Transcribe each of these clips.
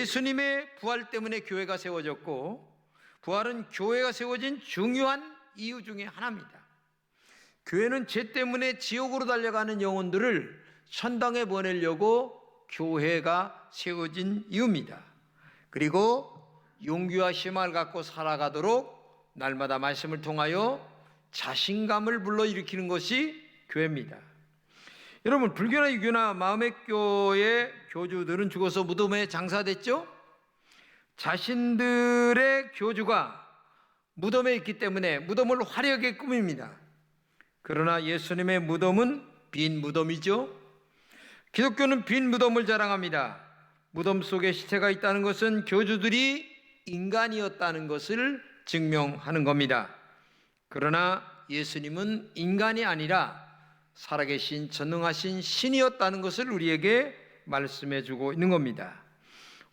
예수님의 부활 때문에 교회가 세워졌고, 부활은 교회가 세워진 중요한 이유 중에 하나입니다. 교회는 죄 때문에 지옥으로 달려가는 영혼들을 천당에 보내려고 교회가 세워진 이유입니다. 그리고 용기와 희망을 갖고 살아가도록 날마다 말씀을 통하여 자신감을 불러일으키는 것이 교회입니다. 여러분, 불교나 유교나 마음의교의 교주들은 죽어서 무덤에 장사됐죠? 자신들의 교주가 무덤에 있기 때문에 무덤을 화려하게 꾸밉니다. 그러나 예수님의 무덤은 빈 무덤이죠. 기독교는 빈 무덤을 자랑합니다. 무덤 속에 시체가 있다는 것은 교주들이 인간이었다는 것을 증명하는 겁니다. 그러나 예수님은 인간이 아니라 살아계신 전능하신 신이었다는 것을 우리에게 말씀해 주고 있는 겁니다.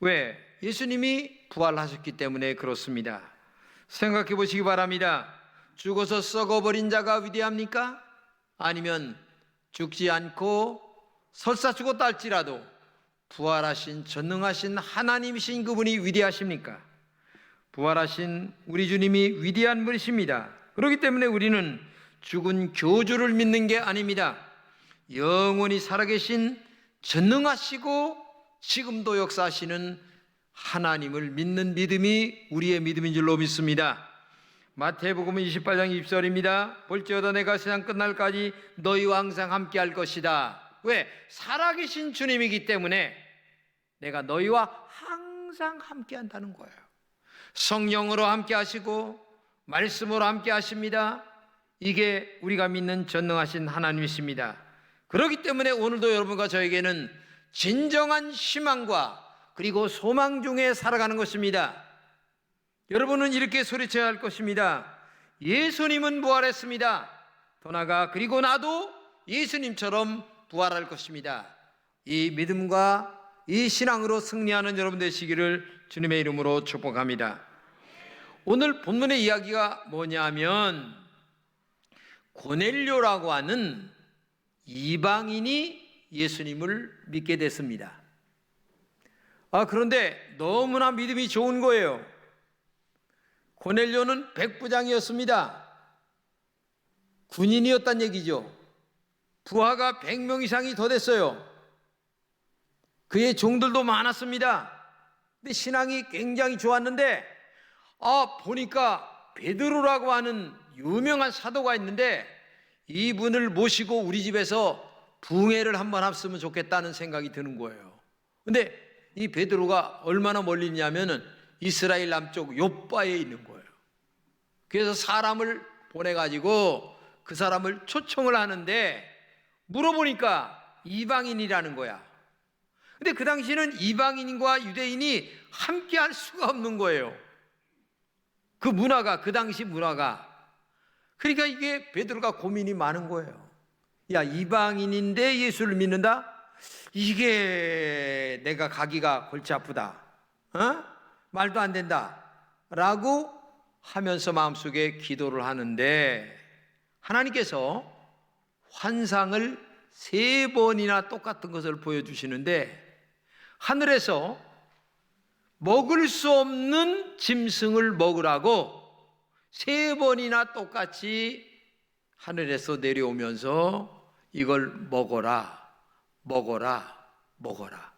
왜? 예수님이 부활하셨기 때문에 그렇습니다. 생각해 보시기 바랍니다. 죽어서 썩어버린 자가 위대합니까? 아니면 죽지 않고 설사 죽었다 할지라도 부활하신 전능하신 하나님이신 그분이 위대하십니까? 부활하신 우리 주님이 위대한 분이십니다. 그렇기 때문에 우리는 죽은 교주를 믿는 게 아닙니다. 영원히 살아계신 전능하시고 지금도 역사하시는 하나님을 믿는 믿음이 우리의 믿음인 줄로 믿습니다. 마태복음 28장 20절입니다. 볼지어다 내가 세상 끝날까지 너희와 항상 함께 할 것이다. 왜? 살아계신 주님이기 때문에 내가 너희와 항상 함께 한다는 거예요. 성령으로 함께 하시고 말씀으로 함께 하십니다. 이게 우리가 믿는 전능하신 하나님이십니다. 그렇기 때문에 오늘도 여러분과 저에게는 진정한 희망과 그리고 소망 중에 살아가는 것입니다. 여러분은 이렇게 소리쳐야 할 것입니다. 예수님은 부활했습니다. 더 나아가 그리고 나도 예수님처럼 부활할 것입니다. 이 믿음과 이 신앙으로 승리하는 여러분 되시기를 주님의 이름으로 축복합니다. 오늘 본문의 이야기가 뭐냐면 고넬료라고 하는 이방인이 예수님을 믿게 됐습니다. 그런데 너무나 믿음이 좋은 거예요. 고넬료는 백부장이었습니다. 군인이었단 얘기죠. 부하가 100명 이상이 더 됐어요. 그의 종들도 많았습니다. 근데 신앙이 굉장히 좋았는데 보니까 베드로라고 하는 유명한 사도가 있는데 이분을 모시고 우리 집에서 부흥회를 한번 했으면 좋겠다는 생각이 드는 거예요. 근데 이 베드로가 얼마나 멀리 있냐면은 이스라엘 남쪽 욥바에 있는 거예요. 그래서 사람을 보내가지고 그 사람을 초청을 하는데 물어보니까 이방인이라는 거야. 근데 그 당시에는 이방인과 유대인이 함께 할 수가 없는 거예요. 그 문화가, 그 당시 문화가. 그러니까 이게 베드로가 고민이 많은 거예요. 야, 이방인인데 예수를 믿는다? 이게 내가 가기가 골치 아프다. 말도 안 된다. 라고 하면서 마음속에 기도를 하는데 하나님께서 환상을 3번이나 똑같은 것을 보여주시는데 하늘에서 먹을 수 없는 짐승을 먹으라고 3번이나 똑같이 하늘에서 내려오면서 이걸 먹어라, 먹어라, 먹어라.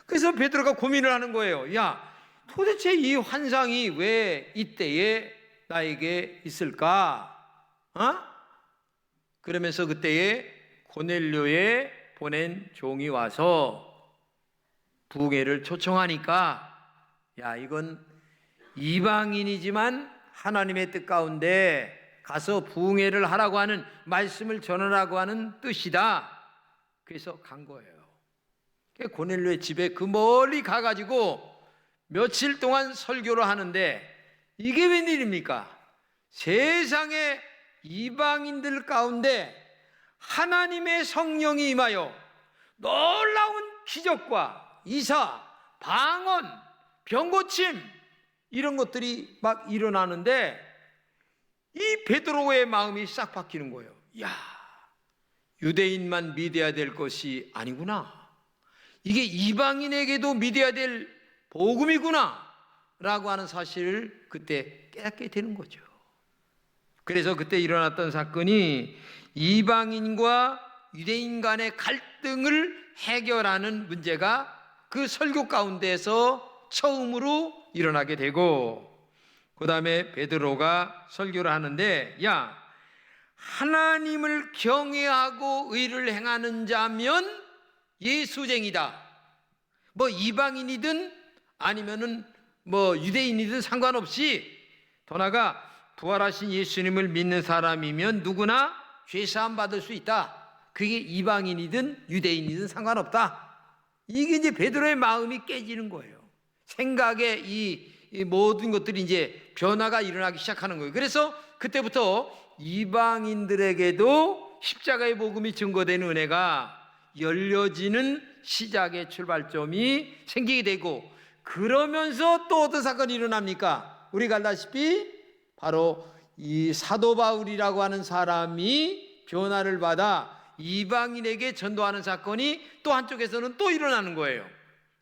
그래서 베드로가 고민을 하는 거예요. 야, 도대체 이 환상이 왜 이때에 나에게 있을까? 그러면서 그때에 고넬료에 보낸 종이 와서 부흥회를 초청하니까 야, 이건 이방인이지만 하나님의 뜻 가운데 가서 부흥회를 하라고 하는 말씀을 전하라고 하는 뜻이다. 그래서 간 거예요. 고넬료의 집에 그 멀리 가가지고 며칠 동안 설교를 하는데 이게 웬일입니까? 세상의 이방인들 가운데 하나님의 성령이 임하여 놀라운 기적과 이사, 방언, 병고침 이런 것들이 막 일어나는데 이 베드로의 마음이 싹 바뀌는 거예요. 야, 유대인만 믿어야 될 것이 아니구나. 이게 이방인에게도 믿어야 될 복음이구나 라고 하는 사실을 그때 깨닫게 되는 거죠. 그래서 그때 일어났던 사건이 이방인과 유대인 간의 갈등을 해결하는 문제가 그 설교 가운데에서 처음으로 일어나게 되고, 그 다음에 베드로가 설교를 하는데, 야, 하나님을 경외하고 의를 행하는 자면 예수쟁이다. 뭐 이방인이든 아니면은 뭐 유대인이든 상관없이, 더 나아가 부활하신 예수님을 믿는 사람이면 누구나 죄사함 받을 수 있다. 그게 이방인이든 유대인이든 상관없다. 이게 이제 베드로의 마음이 깨지는 거예요. 생각에 이 모든 것들이 이제 변화가 일어나기 시작하는 거예요. 그래서 그때부터 이방인들에게도 십자가의 복음이 증거되는 은혜가 열려지는 시작의 출발점이 생기게 되고, 그러면서 또 어떤 사건이 일어납니까? 우리가 알다시피 바로 이 사도 바울이라고 하는 사람이 변화를 받아 이방인에게 전도하는 사건이 또 한쪽에서는 또 일어나는 거예요.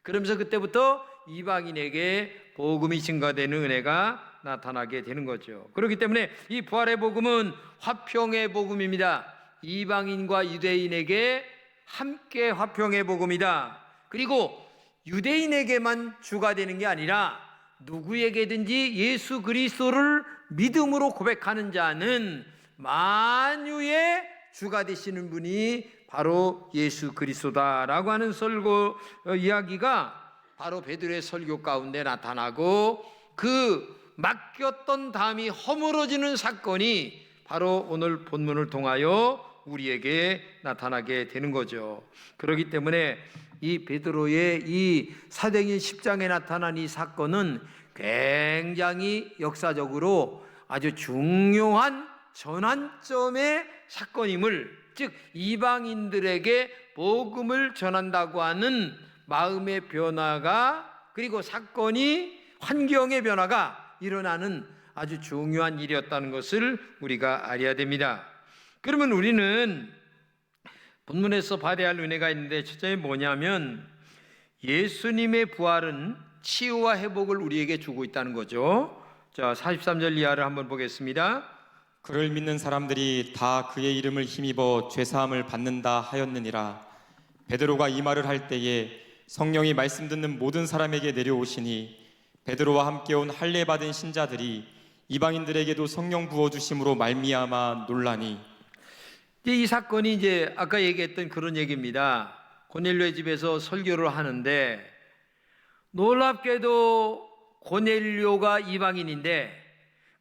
그러면서 그때부터 이방인에게 복음이 증가되는 은혜가 나타나게 되는 거죠. 그렇기 때문에 이 부활의 복음은 화평의 복음입니다. 이방인과 유대인에게 함께 화평의 복음이다. 그리고 유대인에게만 주가 되는 게 아니라 누구에게든지 예수 그리스도를 믿음으로 고백하는 자는 만유의 주가 되시는 분이 바로 예수 그리스도다라고 하는 설교 이야기가 바로 베드로의 설교 가운데 나타나고, 그 맡겼던 담이 허물어지는 사건이 바로 오늘 본문을 통하여 우리에게 나타나게 되는 거죠. 그렇기 때문에 이 베드로의 이 사도행전 10장에 나타난 이 사건은 굉장히 역사적으로 아주 중요한 전환점의 사건임을, 즉 이방인들에게 복음을 전한다고 하는 마음의 변화가, 그리고 사건이, 환경의 변화가 일어나는 아주 중요한 일이었다는 것을 우리가 알아야 됩니다. 그러면 우리는 본문에서 받아야 할 은혜가 있는데, 첫째 뭐냐면 예수님의 부활은 치유와 회복을 우리에게 주고 있다는 거죠. 자, 43절 이하를 한번 보겠습니다. 그를 믿는 사람들이 다 그의 이름을 힘입어 죄사함을 받는다 하였느니라. 베드로가 이 말을 할 때에 성령이 말씀 듣는 모든 사람에게 내려오시니, 베드로와 함께 온 할례 받은 신자들이 이방인들에게도 성령 부어 주심으로 말미암아 놀라니. 이 사건이 이제 아까 얘기했던 그런 얘기입니다. 고넬료의 집에서 설교를 하는데, 놀랍게도 고넬료가 이방인인데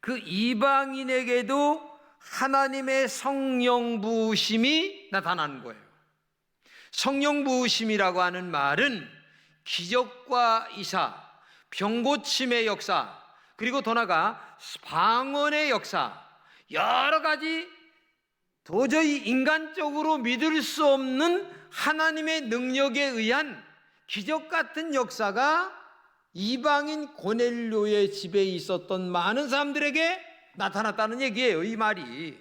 그 이방인에게도 하나님의 성령 부으심이 나타나는 거예요. 성령 부으심이라고 하는 말은 기적과 이사, 병고침의 역사, 그리고 더 나아가 방언의 역사, 여러 가지 도저히 인간적으로 믿을 수 없는 하나님의 능력에 의한 기적 같은 역사가 이방인 고넬료의 집에 있었던 많은 사람들에게 나타났다는 얘기예요. 이 말이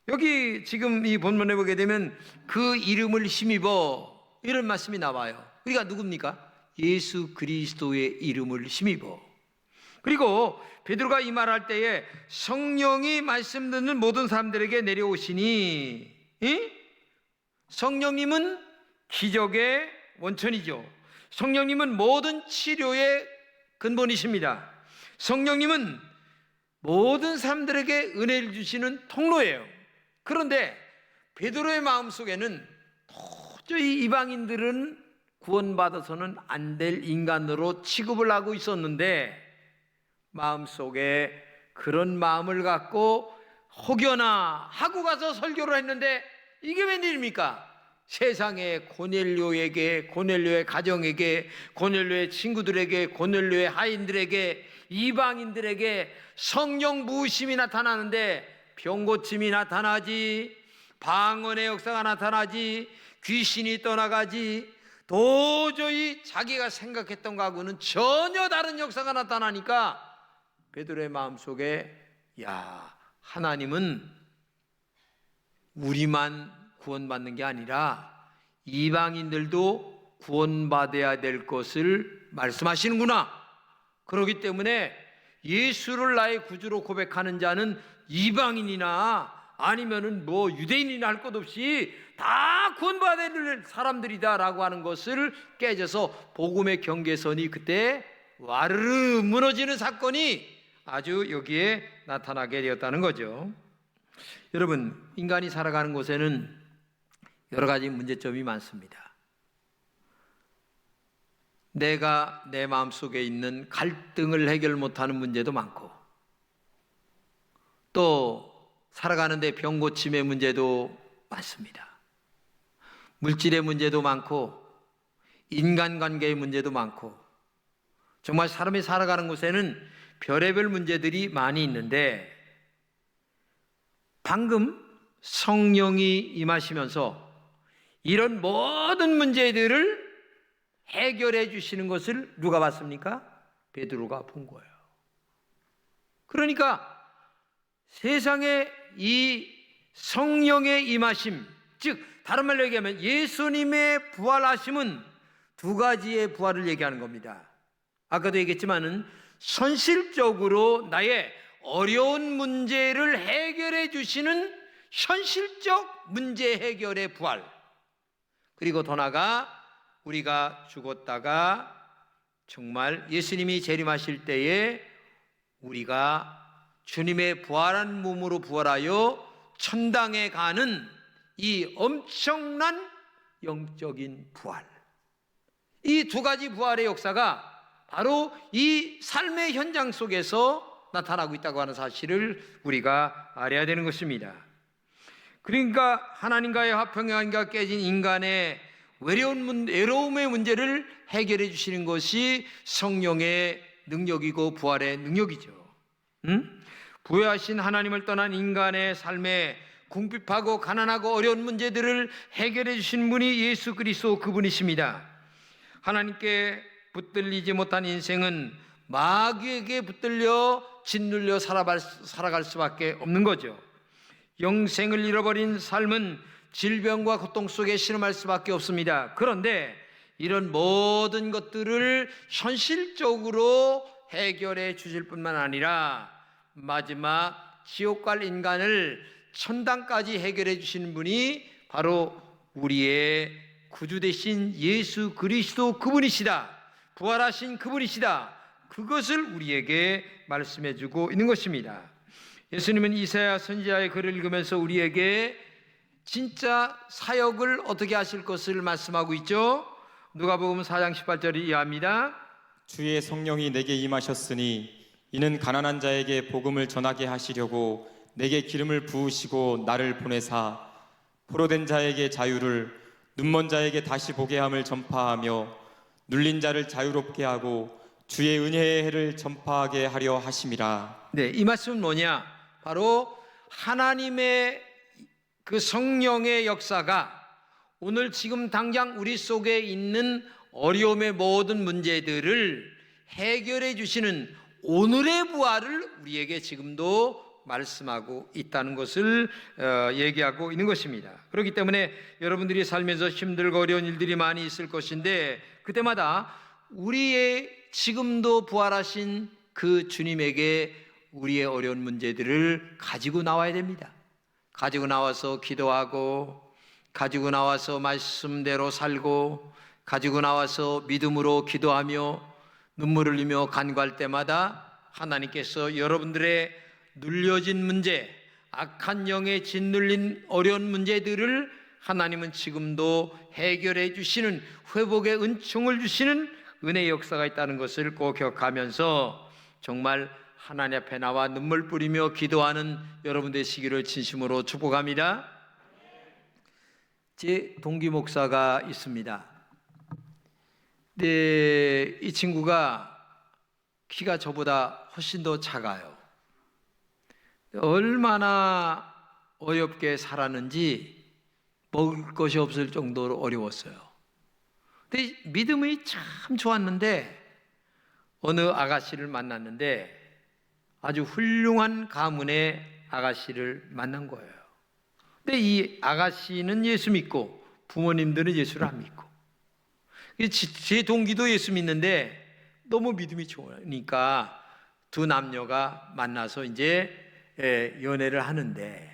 여기 지금 이 본문에 보게 되면 그 이름을 힘입어, 이런 말씀이 나와요. 그러니까 누굽니까? 예수 그리스도의 이름을 힘입어. 그리고 베드로가 이 말할 때에 성령이 말씀 듣는 모든 사람들에게 내려오시니, 성령님은 기적의 원천이죠. 성령님은 모든 치료의 근본이십니다. 성령님은 모든 사람들에게 은혜를 주시는 통로예요. 그런데 베드로의 마음속에는 도저히 이방인들은 구원받아서는 안 될 인간으로 취급을 하고 있었는데, 마음속에 그런 마음을 갖고 혹여나 하고 가서 설교를 했는데 이게 웬일입니까? 세상에 고넬료에게, 고넬료의 가정에게, 고넬료의 친구들에게, 고넬료의 하인들에게, 이방인들에게 성령 부으심이 나타나는데 병고침이 나타나지, 방언의 역사가 나타나지, 귀신이 떠나가지, 도저히 자기가 생각했던 것하고는 전혀 다른 역사가 나타나니까 베드로의 마음속에, 야, 하나님은 우리만 구원받는 게 아니라 이방인들도 구원받아야 될 것을 말씀하시는구나. 그렇기 때문에 예수를 나의 구주로 고백하는 자는 이방인이나 아니면은 뭐 유대인이나 할 것 없이 다 구원받아야 될 사람들이다라고 하는 것을 깨져서 복음의 경계선이 그때 와르르 무너지는 사건이 아주 여기에 나타나게 되었다는 거죠. 여러분, 인간이 살아가는 곳에는 여러 가지 문제점이 많습니다. 내가 내 마음속에 있는 갈등을 해결 못하는 문제도 많고, 또 살아가는데 병 고침의 문제도 많습니다. 물질의 문제도 많고, 인간관계의 문제도 많고, 정말 사람이 살아가는 곳에는 별의별 문제들이 많이 있는데, 방금 성령이 임하시면서 이런 모든 문제들을 해결해 주시는 것을 누가 봤습니까? 베드로가 본 거예요. 그러니까 세상에 이 성령의 임하심, 즉 다른 말로 얘기하면 예수님의 부활하심은 두 가지의 부활을 얘기하는 겁니다. 아까도 얘기했지만은 현실적으로 나의 어려운 문제를 해결해 주시는 현실적 문제 해결의 부활, 그리고 더 나아가 우리가 죽었다가 정말 예수님이 재림하실 때에 우리가 주님의 부활한 몸으로 부활하여 천당에 가는 이 엄청난 영적인 부활, 이 두 가지 부활의 역사가 바로 이 삶의 현장 속에서 나타나고 있다고 하는 사실을 우리가 알아야 되는 것입니다. 그러니까 하나님과의 화평관계가 깨진 인간의 외로움의 문제를 해결해 주시는 것이 성령의 능력이고 부활의 능력이죠. 부여하신 하나님을 떠난 인간의 삶에 궁핍하고 가난하고 어려운 문제들을 해결해 주신 분이 예수 그리스도 그분이십니다. 하나님께 붙들리지 못한 인생은 마귀에게 붙들려 짓눌려 살아갈 수밖에 없는 거죠. 영생을 잃어버린 삶은 질병과 고통 속에 신음할 수밖에 없습니다. 그런데 이런 모든 것들을 현실적으로 해결해 주실 뿐만 아니라 마지막 지옥 갈 인간을 천당까지 해결해 주시는 분이 바로 우리의 구주 되신 예수 그리스도 그분이시다. 부활하신 그분이시다. 그것을 우리에게 말씀해 주고 있는 것입니다. 예수님은 이사야 선지자의 글을 읽으면서 우리에게 진짜 사역을 어떻게 하실 것을 말씀하고 있죠. 누가복음 4장 18절을 이해합니다. 주의 성령이 내게 임하셨으니 이는 가난한 자에게 복음을 전하게 하시려고 내게 기름을 부으시고 나를 보내사 포로된 자에게 자유를, 눈먼 자에게 다시 보게 함을 전파하며 눌린 자를 자유롭게 하고 주의 은혜의 해를 전파하게 하려 하심이라. 네, 이 말씀은 뭐냐? 바로 하나님의 그 성령의 역사가 오늘 지금 당장 우리 속에 있는 어려움의 모든 문제들을 해결해 주시는 오늘의 부활을 우리에게 지금도 말씀하고 있다는 것을 얘기하고 있는 것입니다. 그렇기 때문에 여러분들이 살면서 힘들고 어려운 일들이 많이 있을 것인데 그때마다 우리의 지금도 부활하신 그 주님에게 우리의 어려운 문제들을 가지고 나와야 됩니다. 가지고 나와서 기도하고, 가지고 나와서 말씀대로 살고, 가지고 나와서 믿음으로 기도하며 눈물을 흘리며 간구할 때마다 하나님께서 여러분들의 눌려진 문제, 악한 영에 짓눌린 어려운 문제들을 하나님은 지금도 해결해 주시는, 회복의 은총을 주시는 은혜의 역사가 있다는 것을 꼭 기억하면서 정말 하나님 앞에 나와 눈물 뿌리며 기도하는 여러분 되시기를 진심으로 축복합니다. 제 동기 목사가 있습니다. 네, 이 친구가 키가 저보다 훨씬 더 작아요. 얼마나 어렵게 살았는지 먹을 것이 없을 정도로 어려웠어요. 근데 믿음이 참 좋았는데 어느 아가씨를 만났는데 아주 훌륭한 가문의 아가씨를 만난 거예요. 근데 이 아가씨는 예수 믿고 부모님들은 예수를 안 믿고, 제 동기도 예수 믿는데 너무 믿음이 좋으니까 두 남녀가 만나서 이제 연애를 하는데,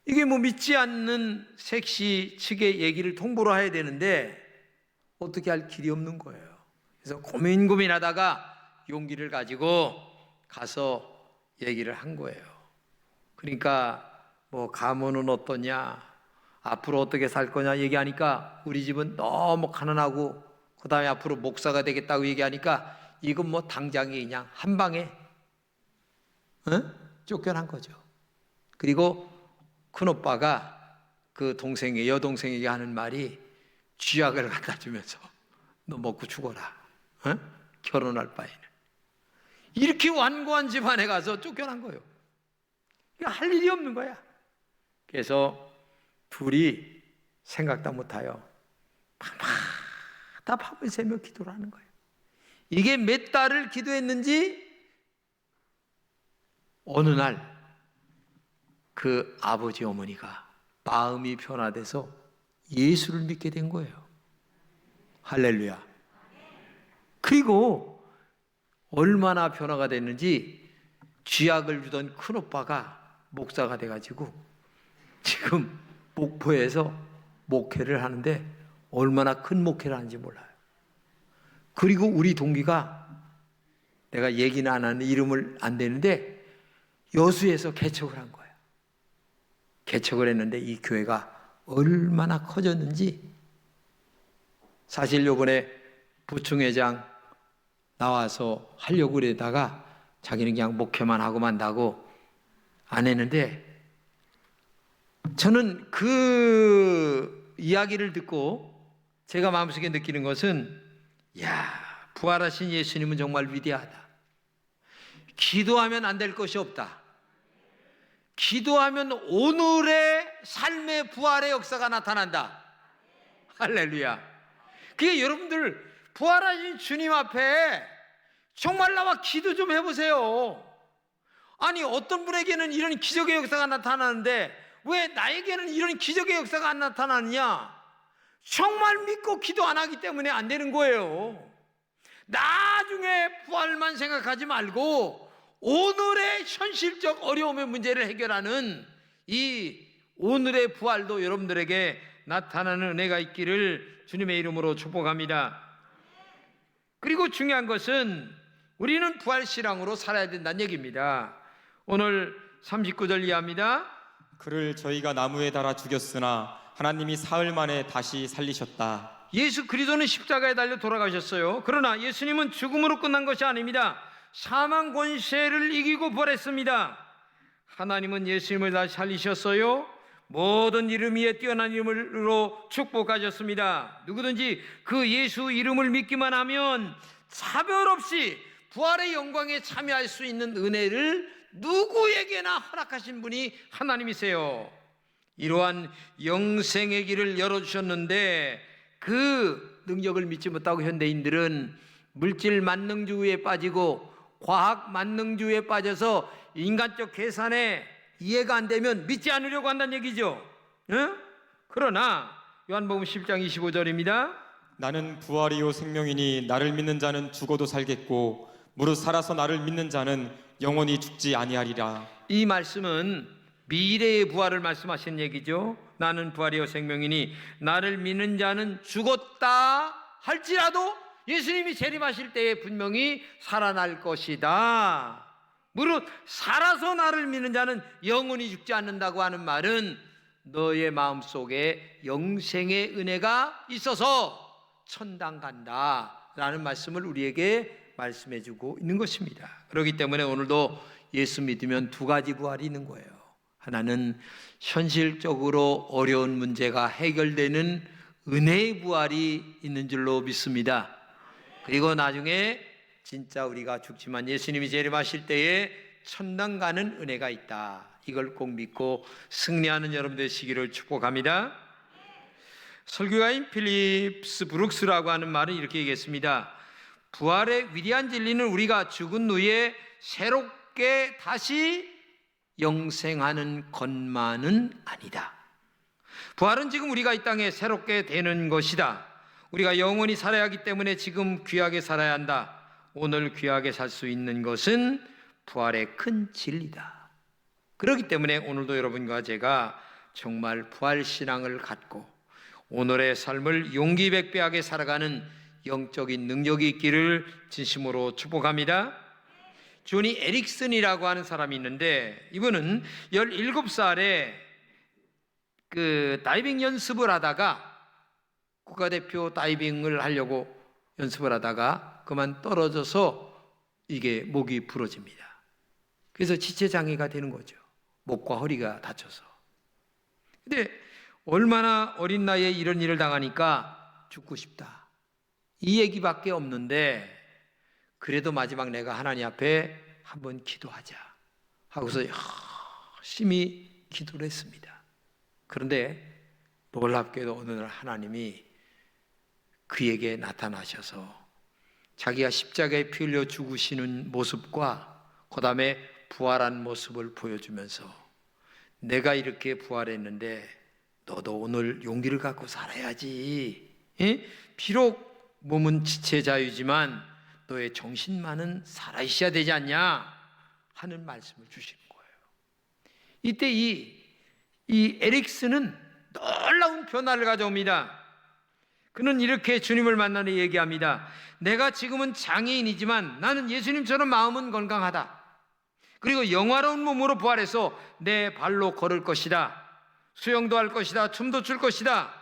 이게 뭐 믿지 않는 색시 측의 얘기를 통보를 해야 되는데 어떻게 할 길이 없는 거예요. 그래서 고민하다가 용기를 가지고 가서 얘기를 한 거예요. 그러니까 뭐 가문은 어떠냐, 앞으로 어떻게 살 거냐 얘기하니까 우리 집은 너무 가난하고 그 다음에 앞으로 목사가 되겠다고 얘기하니까 이건 뭐 당장에 그냥 한 방에 쫓겨난 거죠. 그리고 큰오빠가 그 동생의 여동생에게 하는 말이 쥐약을 갖다 주면서 너 먹고 죽어라, 결혼할 바에는. 이렇게 완고한 집안에 가서 쫓겨난 거예요. 할 일이 없는 거야. 그래서 둘이 생각도 못하여 밤마다 밤을 새며 기도를 하는 거예요. 이게 몇 달을 기도했는지 어느 날 그 아버지 어머니가 마음이 변화돼서 예수를 믿게 된 거예요. 할렐루야. 그리고 얼마나 변화가 됐는지 쥐약을 주던 큰오빠가 목사가 돼가지고 지금 목포에서 목회를 하는데 얼마나 큰 목회를 하는지 몰라요. 그리고 우리 동기가, 내가 얘기는 안 하는 이름을 안 되는데 여수에서 개척을 한 거예요. 개척을 했는데 이 교회가 얼마나 커졌는지, 사실 요번에 부총회장 나와서 하려고 그러다가 자기는 그냥 목회만 하고 만다고 안 했는데, 저는 그 이야기를 듣고 제가 마음속에 느끼는 것은, 야, 부활하신 예수님은 정말 위대하다. 기도하면 안 될 것이 없다. 기도하면 오늘의 삶의 부활의 역사가 나타난다. 할렐루야. 그게 여러분들 부활하신 주님 앞에 정말 나와 기도 좀 해보세요. 아니, 어떤 분에게는 이런 기적의 역사가 나타나는데 왜 나에게는 이런 기적의 역사가 안 나타나느냐? 정말 믿고 기도 안 하기 때문에 안 되는 거예요. 나중에 부활만 생각하지 말고 오늘의 현실적 어려움의 문제를 해결하는 이 오늘의 부활도 여러분들에게 나타나는 은혜가 있기를 주님의 이름으로 축복합니다. 그리고 중요한 것은 우리는 부활신앙으로 살아야 된다는 얘기입니다. 오늘 39절 이하입니다. 그를 저희가 나무에 달아 죽였으나 하나님이 사흘 만에 다시 살리셨다. 예수 그리스도는 십자가에 달려 돌아가셨어요. 그러나 예수님은 죽음으로 끝난 것이 아닙니다. 사망 권세를 이기고 부활했습니다. 하나님은 예수님을 다시 살리셨어요. 모든 이름 위에 뛰어난 이름으로 축복하셨습니다. 누구든지 그 예수 이름을 믿기만 하면 차별 없이 부활의 영광에 참여할 수 있는 은혜를 누구에게나 허락하신 분이 하나님이세요. 이러한 영생의 길을 열어주셨는데 그 능력을 믿지 못하고 현대인들은 물질 만능주의에 빠지고 과학 만능주의에 빠져서 인간적 계산에 이해가 안 되면 믿지 않으려고 한다는 얘기죠. 그러나 요한복음 10장 25절입니다. 나는 부활이요 생명이니 나를 믿는 자는 죽어도 살겠고 무릇 살아서 나를 믿는 자는 영원히 죽지 아니하리라. 이 말씀은 미래의 부활을 말씀하신 얘기죠. 나는 부활이요 생명이니 나를 믿는 자는 죽었다 할지라도 예수님이 재림하실 때에 분명히 살아날 것이다. 무릇 살아서 나를 믿는 자는 영원히 죽지 않는다고 하는 말은 너의 마음속에 영생의 은혜가 있어서 천당 간다 라는 말씀을 우리에게 말씀해 주고 있는 것입니다. 그렇기 때문에 오늘도 예수 믿으면 두 가지 부활이 있는 거예요. 하나는 현실적으로 어려운 문제가 해결되는 은혜의 부활이 있는 줄로 믿습니다. 그리고 나중에 진짜 우리가 죽지만 예수님이 재림하실 때에 천당 가는 은혜가 있다. 이걸 꼭 믿고 승리하는 여러분 되시기를 축복합니다. 설교가인 필립스 브룩스라고 하는 말은 이렇게 얘기했습니다. 부활의 위대한 진리는 우리가 죽은 후에 새롭게 다시 영생하는 것만은 아니다. 부활은 지금 우리가 이 땅에 새롭게 되는 것이다. 우리가 영원히 살아야 하기 때문에 지금 귀하게 살아야 한다. 오늘 귀하게 살 수 있는 것은 부활의 큰 진리다. 그렇기 때문에 오늘도 여러분과 제가 정말 부활 신앙을 갖고 오늘의 삶을 용기백배하게 살아가는 영적인 능력이 있기를 진심으로 축복합니다. 조니 에릭슨이라고 하는 사람이 있는데, 이분은 17살에 그 다이빙 연습을 하다가, 국가대표 다이빙을 하려고 연습을 하다가 그만 떨어져서 이게 목이 부러집니다. 그래서 지체장애가 되는 거죠. 목과 허리가 다쳐서. 근데 얼마나 어린 나이에 이런 일을 당하니까 죽고 싶다, 이 얘기밖에 없는데, 그래도 마지막 내가 하나님 앞에 한번 기도하자 하고서 열심히 기도를 했습니다. 그런데 놀랍게도 어느 날 하나님이 그에게 나타나셔서 자기가 십자가에 피 흘려 죽으시는 모습과 그 다음에 부활한 모습을 보여주면서, 내가 이렇게 부활했는데 너도 오늘 용기를 갖고 살아야지. 비록 몸은 지체자유지만 너의 정신만은 살아있어야 되지 않냐 하는 말씀을 주시는 거예요. 이때 이 에릭슨은 놀라운 변화를 가져옵니다. 그는 이렇게 주님을 만나는 얘기합니다. 내가 지금은 장애인이지만 나는 예수님처럼 마음은 건강하다. 그리고 영화로운 몸으로 부활해서 내 발로 걸을 것이다. 수영도 할 것이다. 춤도 출 것이다.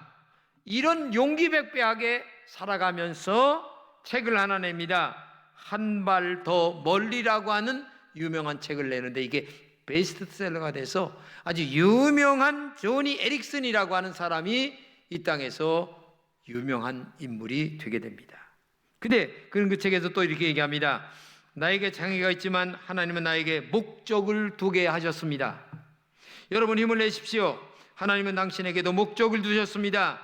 이런 용기백배하게 살아가면서 책을 하나 냅니다. 한 발 더 멀리라고 하는 유명한 책을 내는데, 이게 베스트셀러가 돼서 아주 유명한 조니 에릭슨이라고 하는 사람이 이 땅에서 유명한 인물이 되게 됩니다. 근데 그는 그 책에서 또 이렇게 얘기합니다. 나에게 장애가 있지만 하나님은 나에게 목적을 두게 하셨습니다. 여러분 힘을 내십시오. 하나님은 당신에게도 목적을 두셨습니다.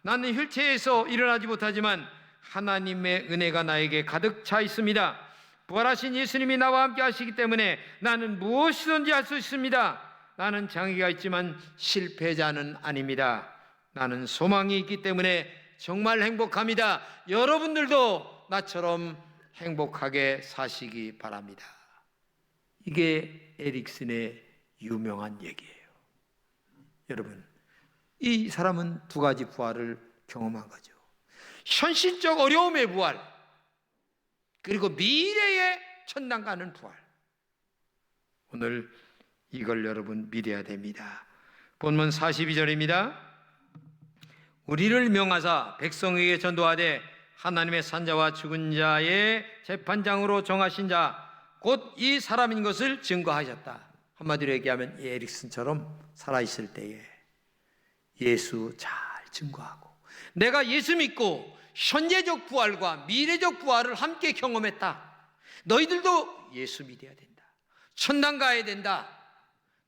나는 휠체어에서 일어나지 못하지만 하나님의 은혜가 나에게 가득 차 있습니다. 부활하신 예수님이 나와 함께 하시기 때문에 나는 무엇이든지 할 수 있습니다. 나는 장애가 있지만 실패자는 아닙니다. 나는 소망이 있기 때문에 정말 행복합니다. 여러분들도 나처럼 행복하게 사시기 바랍니다. 이게 에릭슨의 유명한 얘기예요. 여러분, 이 사람은 두 가지 부활을 경험한 거죠. 현실적 어려움의 부활, 그리고 미래의 천당 가는 부활. 오늘 이걸 여러분 믿어야 됩니다. 본문 42절입니다. 우리를 명하사 백성에게 전도하되 하나님의 산자와 죽은 자의 재판장으로 정하신 자 곧 이 사람인 것을 증거하셨다. 한마디로 얘기하면 이 에릭슨처럼 살아있을 때에 예수 잘 증거하고, 내가 예수 믿고 현재적 부활과 미래적 부활을 함께 경험했다. 너희들도 예수 믿어야 된다. 천당 가야 된다.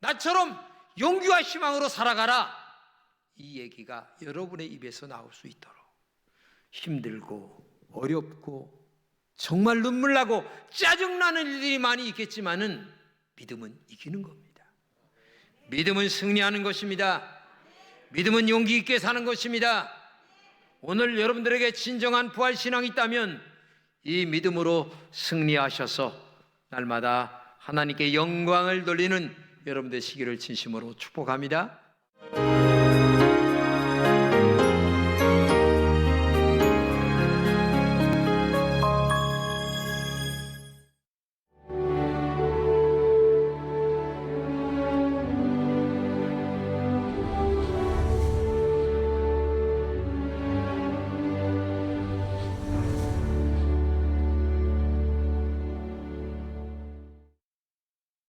나처럼 용기와 희망으로 살아가라. 이 얘기가 여러분의 입에서 나올 수 있도록, 힘들고 어렵고 정말 눈물나고 짜증나는 일들이 많이 있겠지만은 믿음은 이기는 겁니다. 믿음은 승리하는 것입니다. 믿음은 용기 있게 사는 것입니다. 오늘 여러분들에게 진정한 부활 신앙이 있다면 이 믿음으로 승리하셔서 날마다 하나님께 영광을 돌리는 여러분 되시기를 진심으로 축복합니다.